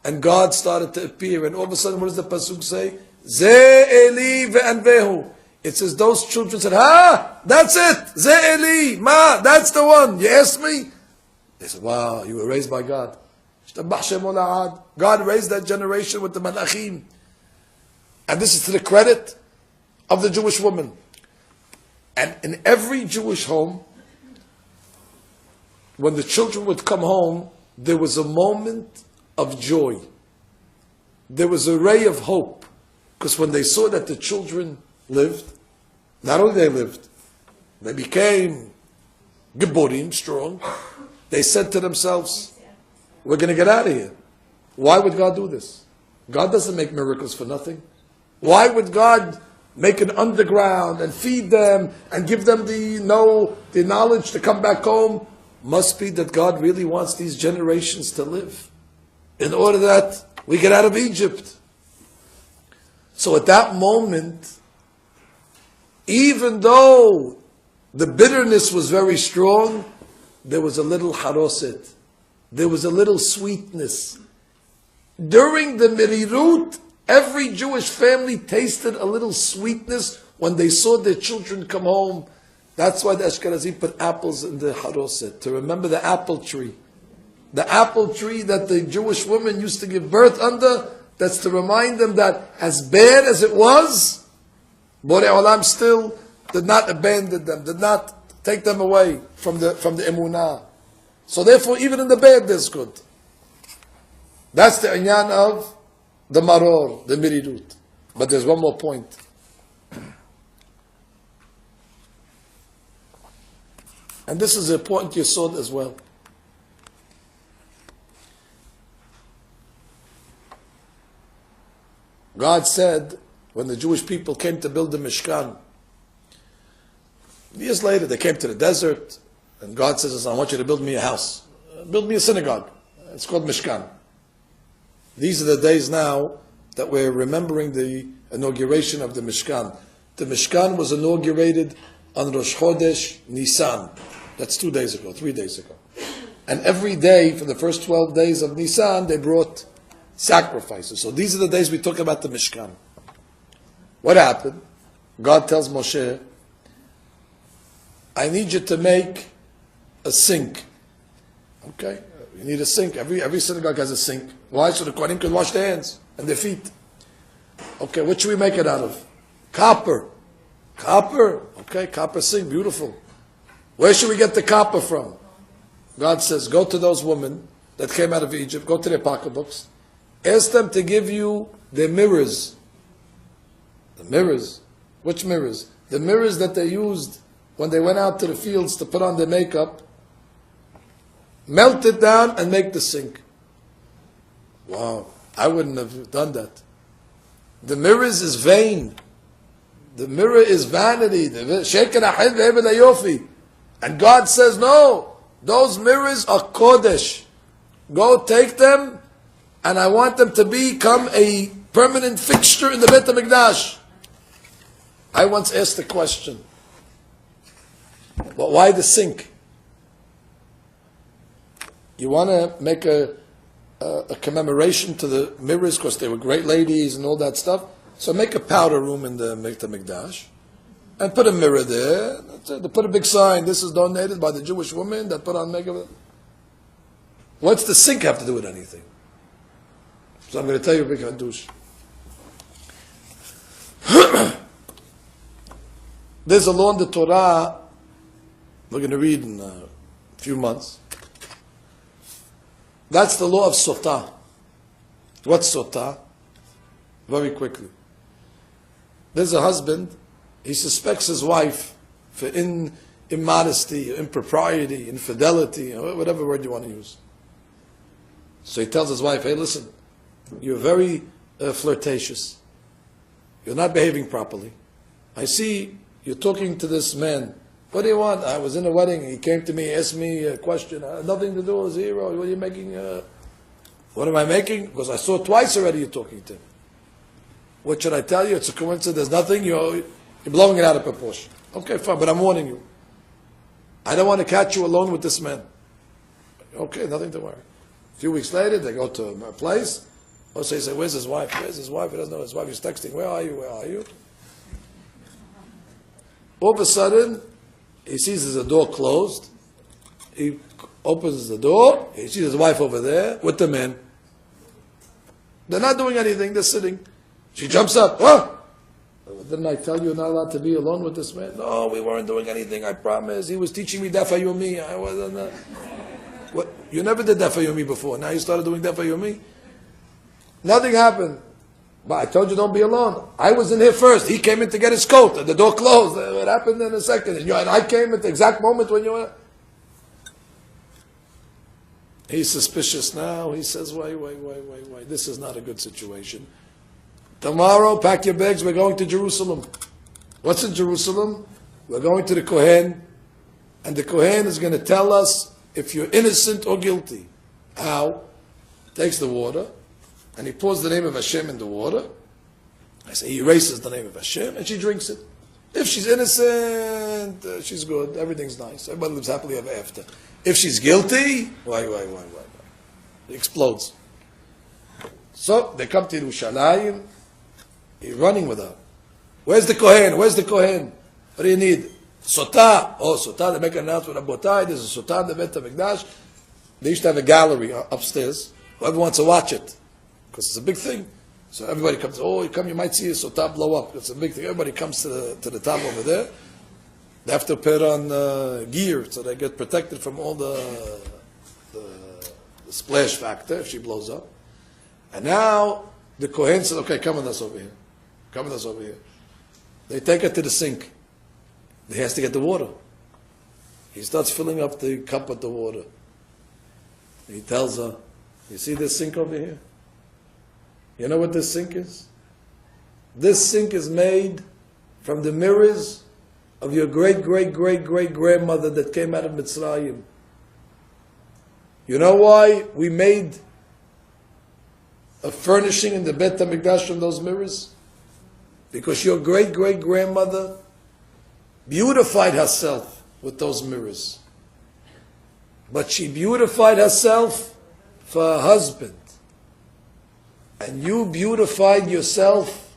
And God started to appear. And all of a sudden, what does the Pasuk say? Ze Eli ve'anvehu. It says those children said, that's it. Ze Eli, Ma, that's the one. You asked me? They said, wow, you were raised by God. God raised that generation with the Malachim. And this is to the credit of the Jewish woman. And in every Jewish home, when the children would come home, there was a moment of joy. There was a ray of hope. Because when they saw that the children lived, not only they lived, they became Gibborim, strong. They said to themselves, we're going to get out of here. Why would God do this? God doesn't make miracles for nothing. Why would God make an underground and feed them and give them the knowledge to come back home? Must be that God really wants these generations to live in order that we get out of Egypt. So at that moment, even though the bitterness was very strong, there was a little haroset. There was a little sweetness. During the Merirut, every Jewish family tasted a little sweetness when they saw their children come home. That's why the Ashkenazi put apples in the haroset, to remember the apple tree. The apple tree that the Jewish women used to give birth under, that's to remind them that as bad as it was, Borei Olam still did not abandon them, did not take them away from the emunah. So therefore, even in the bad, there's good. That's the inyan of the maror, the mirirut. But there's one more point. And this is an important yesod as well. God said, when the Jewish people came to build the Mishkan, years later they came to the desert, and God says, I want you to build me a house. Build me a synagogue. It's called Mishkan. These are the days now that we're remembering the inauguration of the Mishkan. The Mishkan was inaugurated on Rosh Chodesh Nisan. That's 2 days ago, 3 days ago. And every day, for the first 12 days of Nisan, they brought sacrifices. So these are the days we talk about the Mishkan. What happened? God tells Moshe, I need you to make a sink. Okay? You need a sink. Every synagogue has a sink. Why? So the Kohanim can wash their hands and their feet. Okay, what should we make it out of? Copper. Copper? Okay, copper sink. Beautiful. Where should we get the copper from? God says, go to those women that came out of Egypt, go to their pocketbooks, ask them to give you their mirrors. The mirrors? Which mirrors? The mirrors that they used when they went out to the fields to put on their makeup. Melt it down and make the sink. Wow, I wouldn't have done that. The mirrors is vain. The mirror is vanity. And God says, no, those mirrors are Kodesh. Go take them, and I want them to become a permanent fixture in the Beit HaMikdash. I once asked the question, but why the sink? You want to make a commemoration to the mirrors because they were great ladies and all that stuff. So make a powder room in the Beit HaMikdash and put a mirror there. They put a big sign, this is donated by the Jewish woman that put on makeup. What's the sink have to do with anything? So I'm going to tell you a big hadush. There's a law in the Torah we're going to read in a few months. That's the law of sotah. What's sotah? Very quickly. There's a husband, he suspects his wife for immodesty, impropriety, infidelity, whatever word you want to use. So he tells his wife, hey, listen, you're very flirtatious. You're not behaving properly. I see you're talking to this man. What do you want? I was in a wedding. He came to me, asked me a question. Nothing to do with zero. What are you making? What am I making? Because I saw twice already you're talking to him. What should I tell you? It's a coincidence. There's nothing. You're blowing it out of proportion. Okay, fine, but I'm warning you. I don't want to catch you alone with this man. Okay, nothing to worry. A few weeks later, they go to a place. Also, he says, where's his wife? Where's his wife? He doesn't know his wife. He's texting, where are you? Where are you? All of a sudden, he sees there's a door closed. He opens the door. He sees his wife over there with the men. They're not doing anything. They're sitting. She jumps up. Oh! Didn't I tell you you're not allowed to be alone with this man? No, we weren't doing anything. I promise. He was teaching me Dafa Yomi. I wasn't. What? You never did Dafa Yomi before. Now you started doing Dafa Yomi. Nothing happened. But I told you don't be alone. I was in here first. He came in to get his coat, and the door closed. What happened in a second? And I came at the exact moment when you were. He's suspicious now. He says, why? This is not a good situation. Tomorrow, pack your bags. We're going to Jerusalem. What's in Jerusalem? We're going to the Kohen, and the Kohen is going to tell us if you're innocent or guilty. How? Takes the water, and he pours the name of Hashem in the water. I say he erases the name of Hashem, and she drinks it. If she's innocent, she's good. Everything's nice. Everybody lives happily ever after. If she's guilty, why? It explodes. So they come to Yerushalayim. He's running with her. Where's the Kohen? What do you need? Sotah. Oh, Sotah. They make an announcement. Rabotai, there's a Sotah in the Bet HaMikdash. They used to have a gallery upstairs. Whoever wants to watch it. Because it's a big thing. So everybody comes. Oh, you might see a Sotah blow up. It's a big thing. Everybody comes to the top over there. They have to put on gear so they get protected from all the splash factor if she blows up. And now the Kohen says, okay, come with us over here. They take her to the sink. He has to get the water. He starts filling up the cup with the water. He tells her, you see this sink over here? You know what this sink is? This sink is made from the mirrors of your great-great-great-great-grandmother that came out of Mitzrayim. You know why we made a furnishing in the Bet HaMikdash from those mirrors? Because your great-great-grandmother beautified herself with those mirrors. But she beautified herself for her husband. And you beautified yourself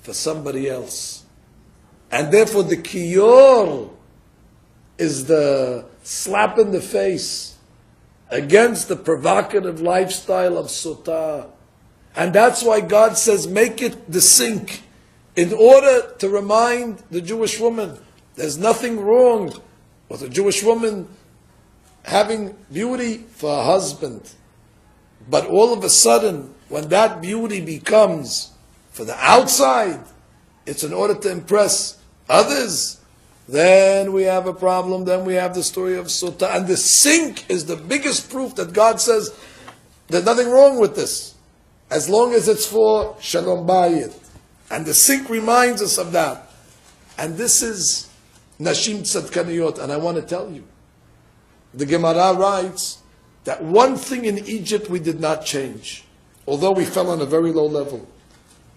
for somebody else. And therefore the kiyor is the slap in the face against the provocative lifestyle of Sotah. And that's why God says, make it the sink, in order to remind the Jewish woman, there's nothing wrong with a Jewish woman having beauty for her husband. But all of a sudden, when that beauty becomes for the outside, it's in order to impress others, then we have a problem. Then we have the story of Sotah. And the sink is the biggest proof that God says there's nothing wrong with this, as long as it's for Shalom Bayit. And the sink reminds us of that. And this is Nashim Tzadkaniyot. And I want to tell you, the Gemara writes that one thing in Egypt we did not change, although we fell on a very low level.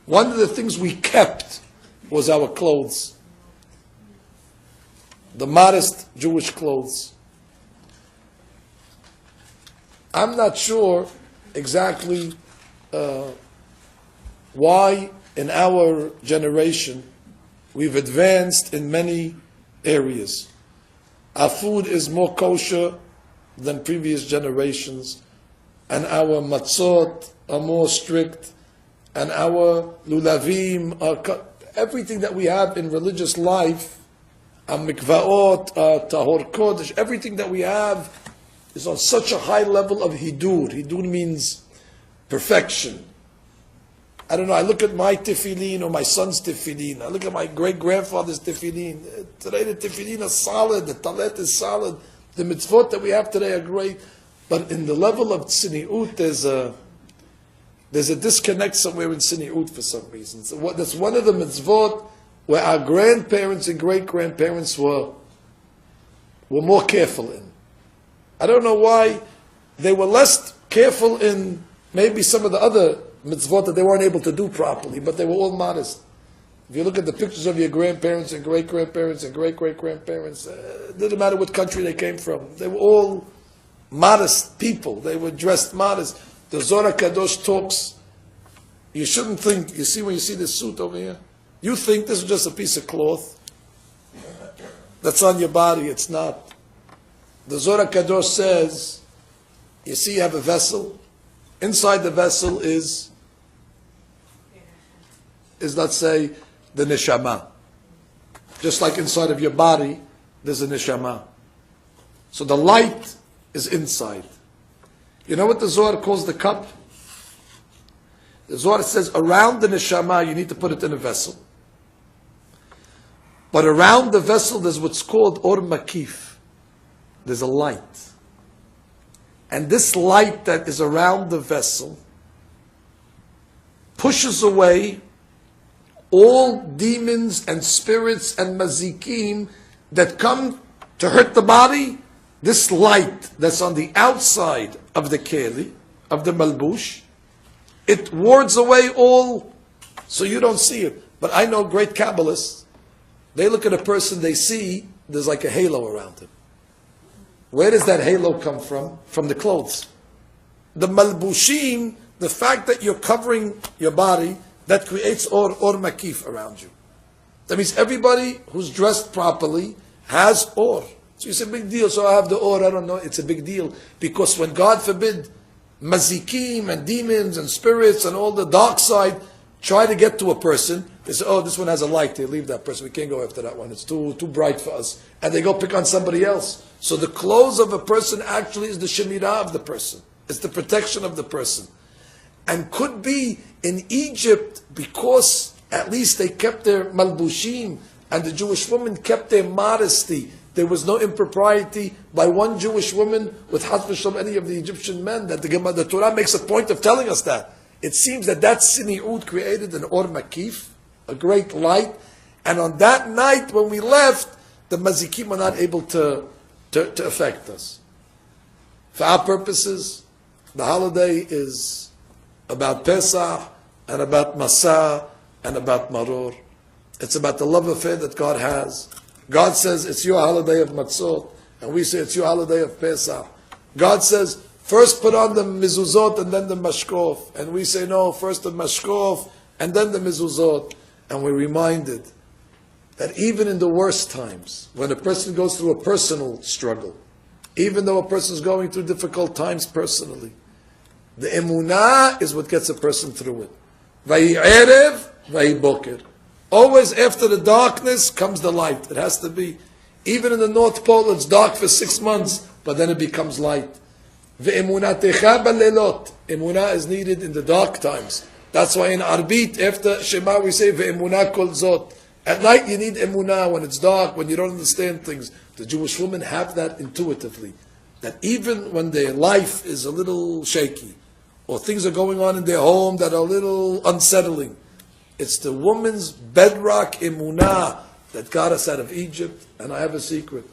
One of the things we kept was our clothes. The modest Jewish clothes. I'm not sure exactly why in our generation we've advanced in many areas. Our food is more kosher than previous generations, and our matzot are more strict, and our lulavim are everything that we have in religious life, our mikvaot, our tahor kodesh, everything that we have is on such a high level of hidur. Hidur means perfection. I don't know, I look at my tefillin or my son's tefillin, I look at my great-grandfather's tefillin. Today the tefillin are solid, the talet is solid, the mitzvot that we have today are great, but in the level of tzniut, there's a disconnect somewhere in tzniut for some reason. So that's one of the mitzvot where our grandparents and great-grandparents were more careful in. I don't know why they were less careful in maybe some of the other mitzvot that they weren't able to do properly, but they were all modest. If you look at the pictures of your grandparents and great-grandparents and great-great-grandparents, it didn't matter what country they came from. They were all modest people. They were dressed modest. The Zohar Kadosh talks, you shouldn't think, you see when you see this suit over here, you think this is just a piece of cloth. that's on your body. It's not. The Zohar Kadosh says, you see you have a vessel. Inside the vessel is let's say, the neshama. Just like inside of your body, there's a neshama. So the light is inside. You know what the Zohar calls the cup? The Zohar says around the neshama you need to put it in a vessel. But around the vessel there's what's called or makif. There's a light. And this light that is around the vessel pushes away all demons and spirits and mazikim that come to hurt the body. This light that's on the outside of the keli, of the malbush, it wards away all, so you don't see it. But I know great Kabbalists, they look at a person, they see there's like a halo around him. Where does that halo come from? From the clothes. The malbushim, the fact that you're covering your body, that creates or makif around you. That means everybody who's dressed properly has or. So you say, big deal, so I have the or, I don't know. It's a big deal. Because when, God forbid, mazikim and demons and spirits and all the dark side try to get to a person, they say, oh, this one has a light, they leave that person, we can't go after that one, it's too bright for us. And they go pick on somebody else. So the clothes of a person actually is the shemirah of the person. It's the protection of the person. And could be in Egypt, because at least they kept their malbushim, and the Jewish women kept their modesty. There was no impropriety by one Jewish woman with Haz v'Shalom any of the Egyptian men. That the Torah makes a point of telling us that. It seems that sini'ud created an or makif, a great light, and on that night when we left, the mazikim were not able to affect us. For our purposes, the holiday is about Pesach and about Masa and about Maror. It's about the love affair that God has. God says it's your holiday of Matzot, and we say it's your holiday of Pesach. God says first put on the mezuzot and then the mashkov, and we say no, first the mashkov and then the mezuzot. And we're reminded that even in the worst times, when a person goes through a personal struggle, even though a person is going through difficult times personally, the emunah is what gets a person through it. Vayi erev, vayi boker. Always after the darkness comes the light. It has to be. Even in the North Pole, it's dark for 6 months, but then it becomes light. Ve'emunatecha balelot. Emunah is needed in the dark times. That's why in Arbit, after Shema, we say ve'emunah kol zot. At night you need emunah when it's dark, when you don't understand things. The Jewish women have that intuitively. That even when their life is a little shaky, or things are going on in their home that are a little unsettling, it's the woman's bedrock emunah that got us out of Egypt. And I have a secret.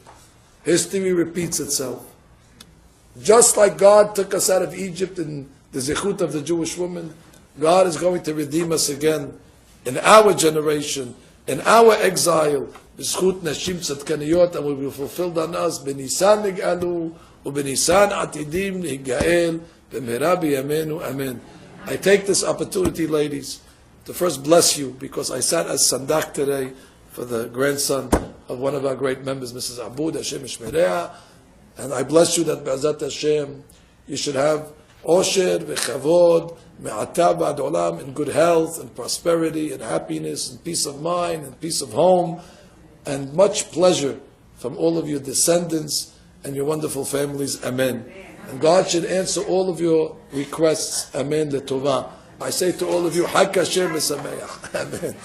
History repeats itself. Just like God took us out of Egypt in the zechut of the Jewish woman, God is going to redeem us again in our generation, in our exile. B'zchut nashim tzadkaniyot, and will be fulfilled on us. B'nisan nig'alu, u'b'nisan atidim niga'el, b'mehera b'yamenu, amen. I take this opportunity, ladies, to first bless you, because I sat as sandak today for the grandson of one of our great members, Mrs. Abud, Hashem Ishmereah, and I bless you that Be'ezat Hashem, you should have osher v'chavod, me'ata ba'ad olam, in good health and prosperity and happiness and peace of mind and peace of home, and much pleasure from all of your descendants and your wonderful families. Amen. And God should answer all of your requests. Amen. L'tovah. I say to all of you, Hag Kasher v'sameach. Amen.